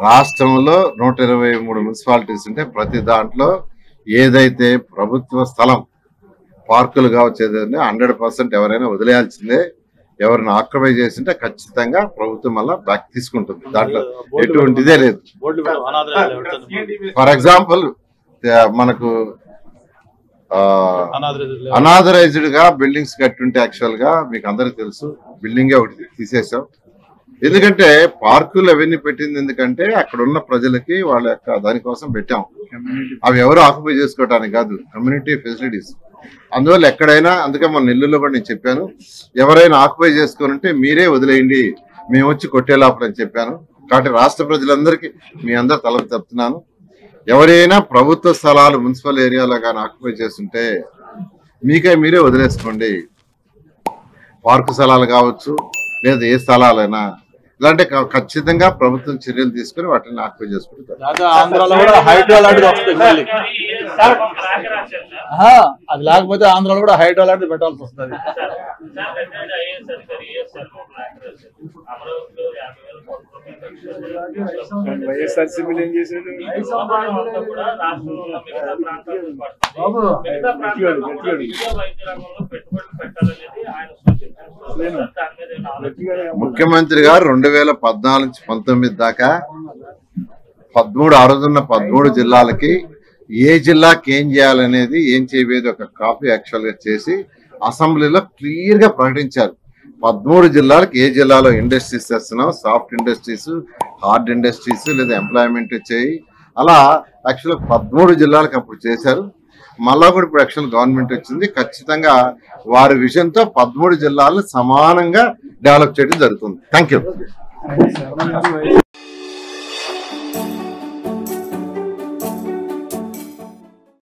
రాష్ట్రంలో 123 మున్సిపాలిటీస్ ఉంటే ప్రతి దాంట్లో ఏదైతే ప్రభుత్వ స్థలం పార్కులు కావచ్చు ఏదైనా 100% ఎవరైనా వదిలేయాల్సిందే. ఎవరిని ఆక్రమణ చేసింటే ఖచ్చితంగా ప్రభుత్వం వల్ల బ్యాక్ తీసుకుంటుంది. దాంట్లో ఎటువంటిదే లేదు. ఫర్ ఎగ్జాంపుల్ మనకు అనాథరైజ్డ్ గా బిల్డింగ్స్ కట్టుంటే యాక్చువల్ గా మీకు అందరికి తెలుసు బిల్డింగే ఒకటి తీసేసాం. ఎందుకంటే పార్కులు అవన్నీ పెట్టింది ఎందుకంటే అక్కడ ఉన్న ప్రజలకి వాళ్ళ యొక్క దానికోసం పెట్టాం. అవి ఎవరు ఆక్యుపై చేసుకోవడానికి కాదు, కమ్యూనిటీ ఫెసిలిటీస్. అందువల్ల ఎక్కడైనా అందుకే మన నెల్లూరులో కూడా నేను చెప్పాను, ఎవరైనా ఆక్యుపై చేసుకోనంటే మీరే వదిలేయండి, మేము వచ్చి కొట్టేలాపని చెప్పాను. కాబట్టి రాష్ట్ర ప్రజలందరికీ మీ అందరు తల చెప్తున్నాను, ఎవరైనా ప్రభుత్వ స్థలాలు మున్సిపల్ ఏరియాలో కానీ ఆక్యుపై చేస్తుంటే మీరే వదిలేసుకోండి. పార్కు స్థలాలు కావచ్చు లేదా ఏ స్థలాలైనా ఇలాంటి ఖచ్చితంగా ప్రభుత్వం చర్యలు తీసుకుని వాటిని ఆక్యుపై చేసుకుంటారు. అది లేకపోతే ఆంధ్రాలో కూడా హైడ్రా లాంటిది పెట్టాల్సి వస్తుంది. వైఎస్ఆర్సీపీలు ఏం చేశాడు? ముఖ్యమంత్రి గారు 2014 నుంచి 19 దాకా 13 ఆ రోజున్న 13 జిల్లాలకి ఏ జిల్లాకి ఏం చేయాలనేది ఏం చేయలేదు ఒక కాపీ యాక్చువల్ గా చేసి అసెంబ్లీలో క్లియర్ గా ప్రకటించారు. 13 జిల్లాలకు ఏ జిల్లాలో ఇండస్ట్రీస్ చేస్తున్నాం, సాఫ్ట్ ఇండస్ట్రీస్, హార్డ్ ఇండస్ట్రీస్ లేదా ఎంప్లాయ్మెంట్ చేయి, అలా యాక్చువల్ 13 జిల్లాలకు అప్పుడు చేశారు. మళ్ళా కూడా ఇప్పుడు యాక్చువల్ గవర్నమెంట్ వచ్చింది. ఖచ్చితంగా వారి విజన్ తో 13 జిల్లాలను సమానంగా డెవలప్ చేయడం జరుగుతుంది. Thank you.